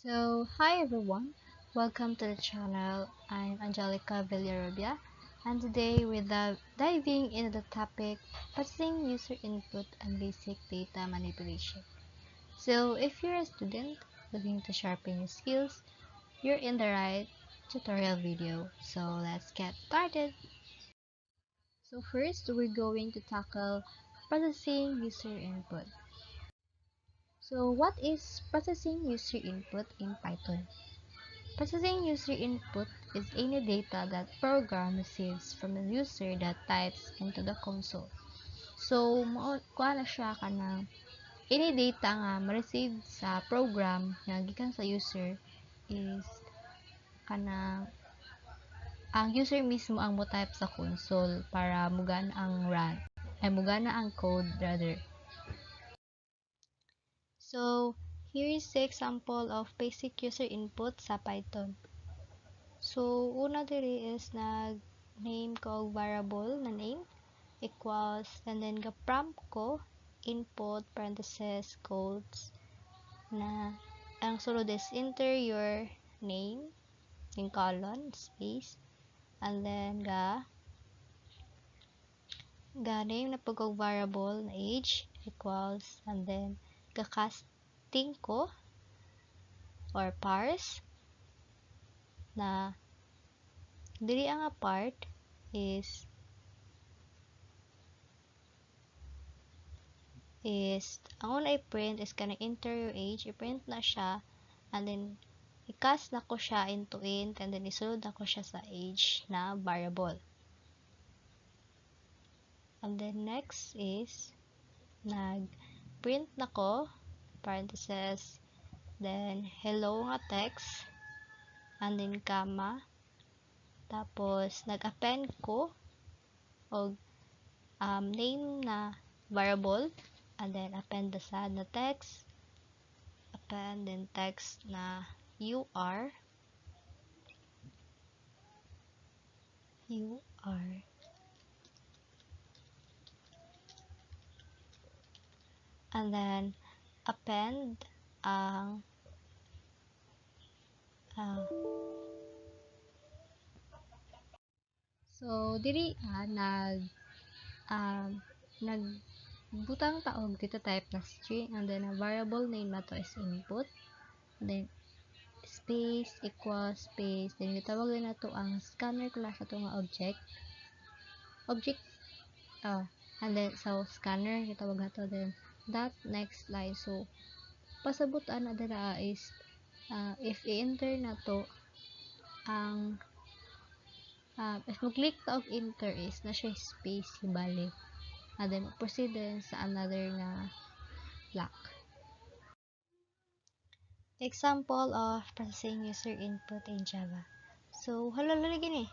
Hi everyone, welcome to the channel. I'm Angelica Villarobia, and today we're diving into the topic processing user input and basic data manipulation. So, if you're a student looking to sharpen your skills, you're in the right tutorial video. So, let's get started. First, we're going to tackle processing user input. What is processing user input in Python? Processing user input is any data that program receives from the user that types into the console. So, kuha na siya ka na any data nga ma-receive sa program nga gikan sa user is kana ang user mismo ang mo-type sa console para mugana ang run ay mugana ang code rather. So, here is the example of basic user input sa Python. So, una diri is nag-name ko og variable na name equals and then ga-prompt ko input parentheses quotes na ang sulod is enter your name in colon space and then ga name na pag variable na age equals and then ga-casting ko or parse na diri ang part is ang una i-print is kanang enter your age, i-print na siya and then i-cast na ko siya into int and then isulod na ko siya sa age na variable. And then next is nag-print na ko parentheses then hello nga text and then comma tapos nag-append ko og name na variable and then append the sad na text append then text na you are and then append ang diri nagbutang taog dito type na string and then a variable name na to is input then space equals space then gitawag na to ang scanner class ato nga object and then scanner gitawag ato then that next line so pasabot-an na dira is if i-enter na to ang if mag-click ta og enter is na siya space hibali and then proceed din sa another nga block. Example of processing user input in Java. So, hala gini.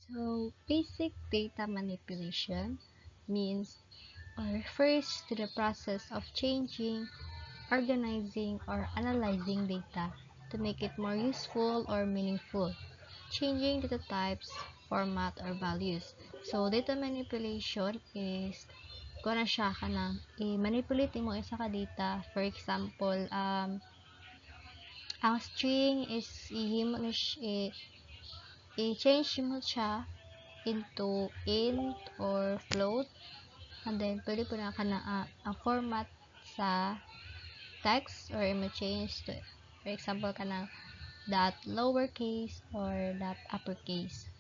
So, basic data manipulation means or refers to the process of changing, organizing, or analyzing data to make it more useful or meaningful, changing data types, format, or values. So, data manipulation is kung na siya ka na i-manipulate mo isa ka data. For example, ang string is i-change mo siya into int or float, and then pwede po na ka na ang format sa text or i-change to, for example, ka ng dot lowercase or dot uppercase.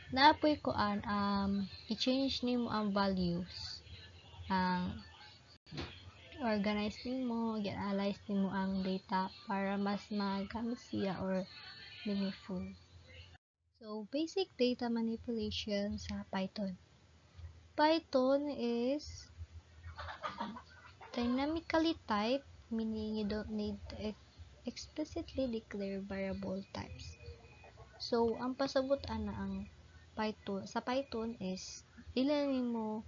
Naapoy ko i-change nimo ang values, ang organize nimo, i-analyze nimo ang data para mas magamit siya or meaningful. So, basic data manipulation sa Python. Python is dynamically typed, meaning you don't need to explicitly declare variable types. So, ang pasabot-an na ang Python, sa Python is, dili mo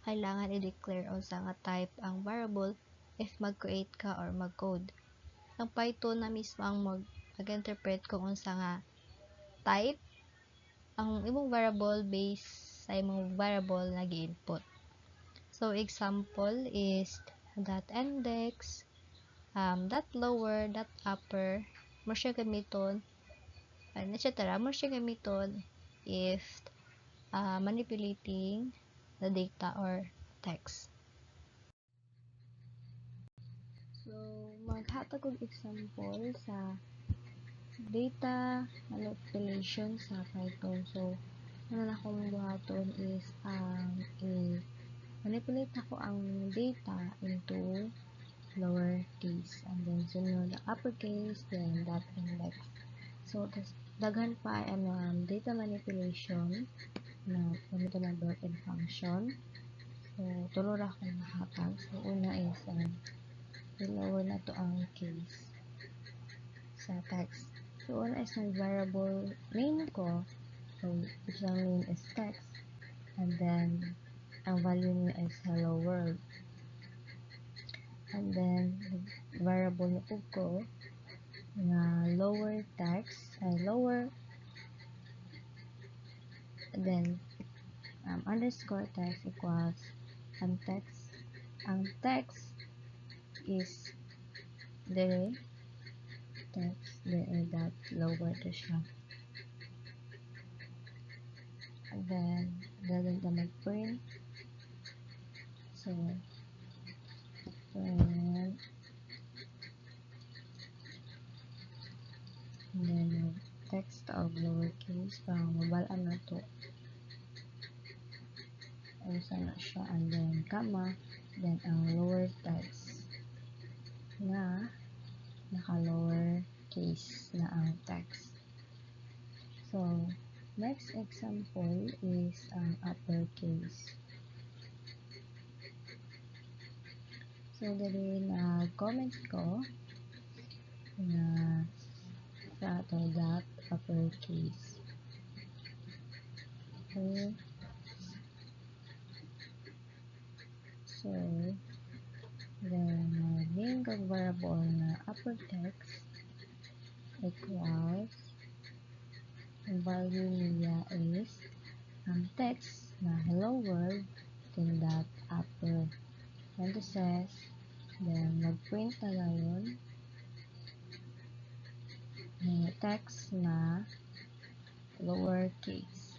kailangan i-declare unsa nga type ang variable if mag-create ka or mag-code. Ang Python na mismo ang mag-interpret kung unsa nga type ang imong variable based sa imong variable na gi-input. So, example is dot index, dot lower, dot upper, mo siya gamiton, etc. Mo siya gamiton if manipulating the data or text. So, maghatag og example sa data manipulation sa Python. So, ano na akong buhaton is manipulate ako ang data into lowercase, and then sunod uppercase, then dot index. So, daghan pa data manipulation na ganito na built-in function. So, tulo ra akong mahatag. So, una is i-lower na to ang case sa text. So, una is may variable name ko. So, isang name is text. And then, ang value niya is hello world. And then, variable na po ko na lower text, lower, and then, underscore text equals ang text is the text that lower to siya. And then, galing na mag-print. So, and then, text of lowercase, parang mabalaan na to. Ano sana siya, and then, comma, then, ang lower text na naka-lower case na ang text. So, next example is ang uppercase. So, dali na comment ko na sa ato that uppercase. Okay. So, then, name kag variable na upper text equals ang value niya is ang text na hello world then that upper parentheses, then mag-print na ngayon yung text na lower case.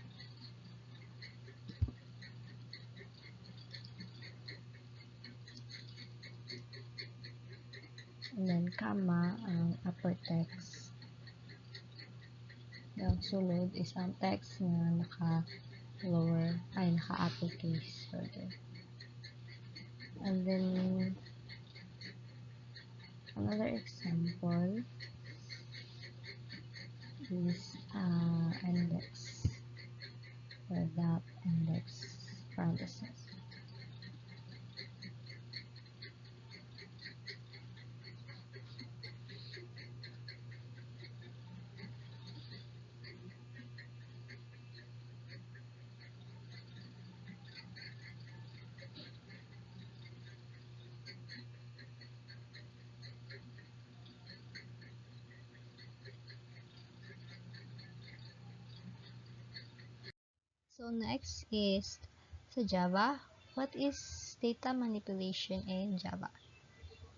And then, comma, ang upper text. Yung sulod is ang text na naka-upper case. Sorry. And then, another example is index, or that index parentheses. So next is sa Java. What is data manipulation in Java?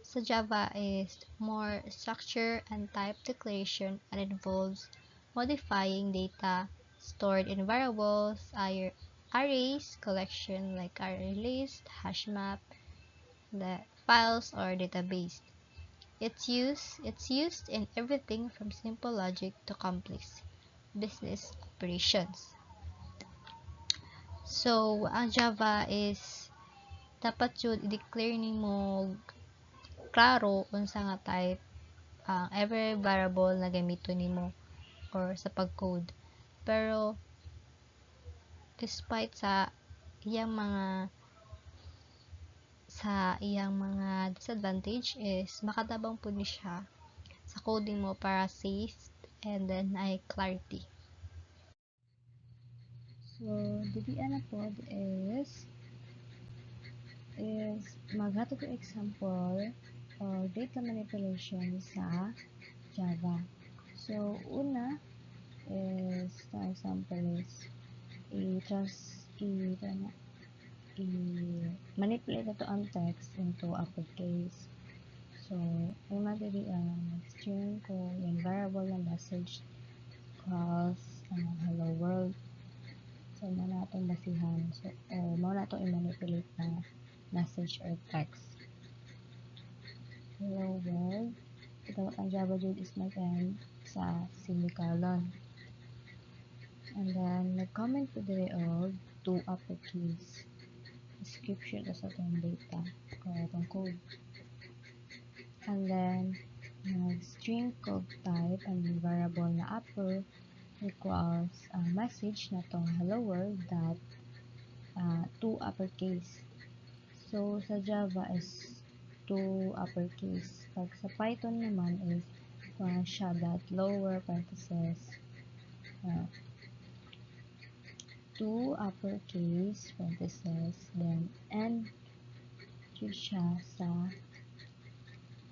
So Java is more structure and type declaration and involves modifying data stored in variables, arrays, collection like array list, hash map, the files or database. It's used in everything from simple logic to complex business operations. So, ang Java is dapat yun i-declare nimo klaro unsa nga type ang every variable na gamiton nimo or sa pag-code. Pero despite sa iyang mga disadvantage is makatabang pud ni siya sa coding mo para safe and then ay clarity. So, dili ana pod is maghatod og example or data manipulation sa Java. So, una is the example is i-manipulate na to ang text into uppercase. So, una dili ang string ko yung variable na message calls hello world. So, mo na itong basihan. So, mo na itong i-manipulate na message or text. Hello world. Ito ang Java dyan is mag-end sa semicolon. And then, nag-comment po diri og two uppercase description sa itong data or itong code. And then, string code type and variable na upper equals message na itong hello world that two uppercase. So, sa Java is two uppercase. Pag sa Python naman is siya that lower parentheses two uppercase parentheses then end siya sa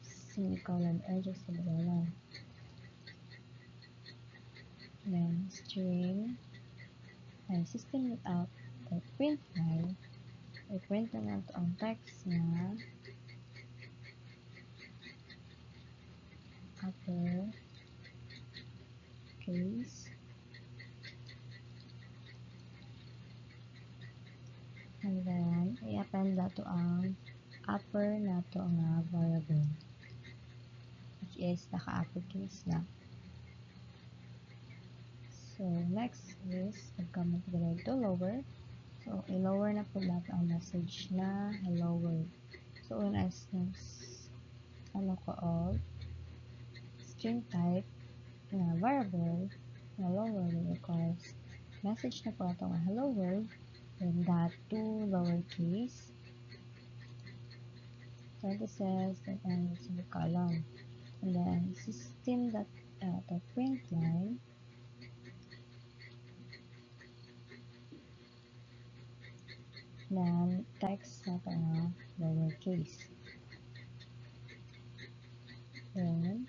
semicolon or just semicolon. Then string and system without the print line i-print na lang to ang text na upper case and then i-append na to ang upper na to nga variable which is naka-uppercase na. So next is mag-comment to lower. So i-lower na po natin ang message na hello world. So in essence string type na variable na hello world requires message na po ito nga hello world then that two lowercase parentheses and semicolon and then system that the print line ng text na ito nga lowercase. Then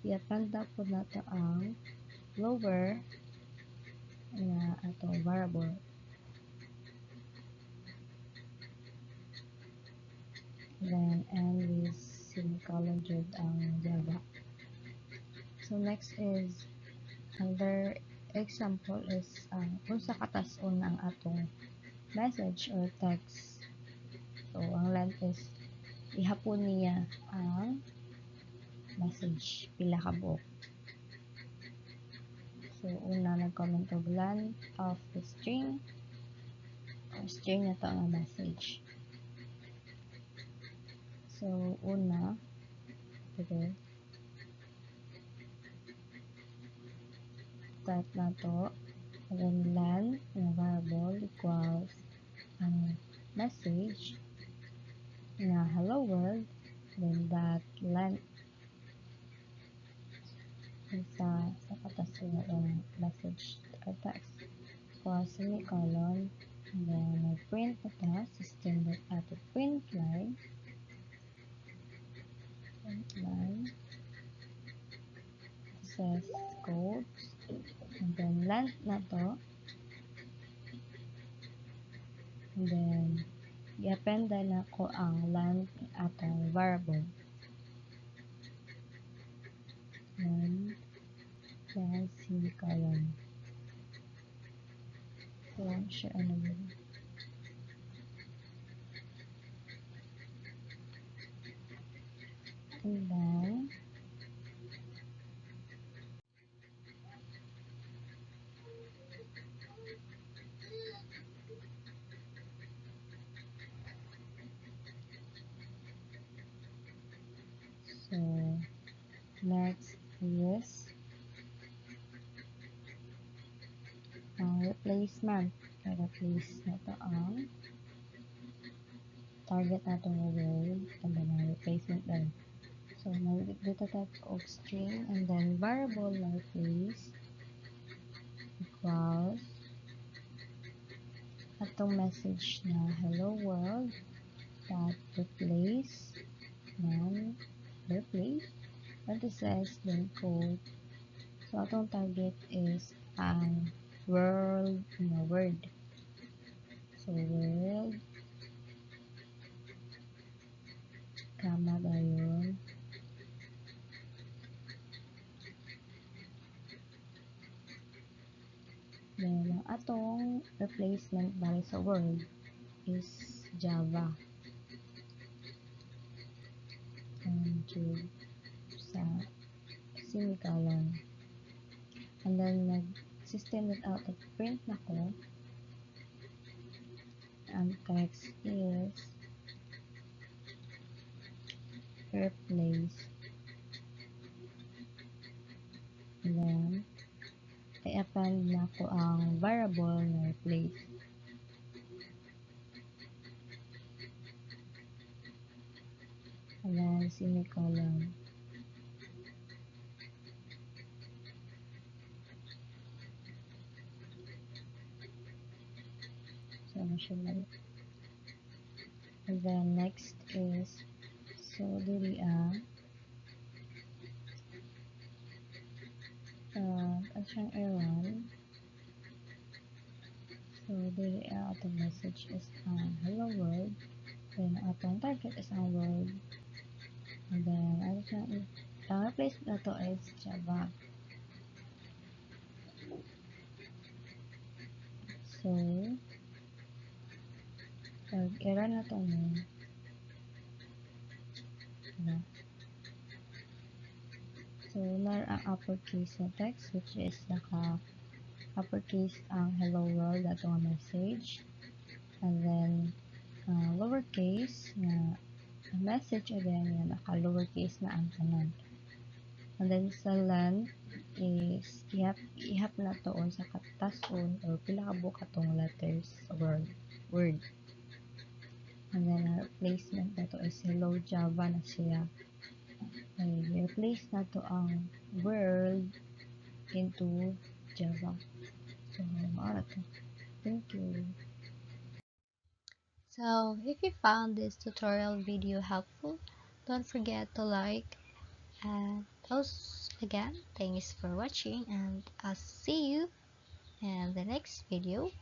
i-append po na ito ang lower na atong variable. Then end with semicolon jud ang Java. So next is another example is kung sa katason ang atong message or text. So ang length is ihapon niya ang message pila ka buok. So una nag-comment og length of the string or string na to ang message. So una type na to and then length na variable equals ang message na hello world then that length sa katason ng message or text equals semicolon and then mag-print na ta system that at the print line says code and then length na to And then, i-append na ko ang land atong variable. And then, semicolon. So, siya ano yun. And then, so, next is replacement. Replace na to ang target natin ng word and then ang replacement din. So, dito type of string and then variable na replace equals atong message na hello world dot replace ng replace parentheses then code. So, atong target is ang world na word. So, world kama dayon then ang atong replacement bali sa world is Java and sa semicolon and then nag-system out of print na ko and text is replace and then i-append na ko ang variable na replace and then semicolon. So, and then next is so dili action i-run. So dili atong message is hello world then atong target is ang world and then ang replace na to is Java. So i-run na to mo na. So, ang uppercase na text which is uppercase ang hello world ato nga message and then lowercase na message again nga lowercase na ang tanan and then sa length is ihap na to sa katason or pila ka buok atong letters sa word and then replacement na to is hello Java na siya. I-replace na to ang world into Java. So, thank you. So, if you found this tutorial video helpful, don't forget to like and also again, thanks for watching and I'll see you in the next video.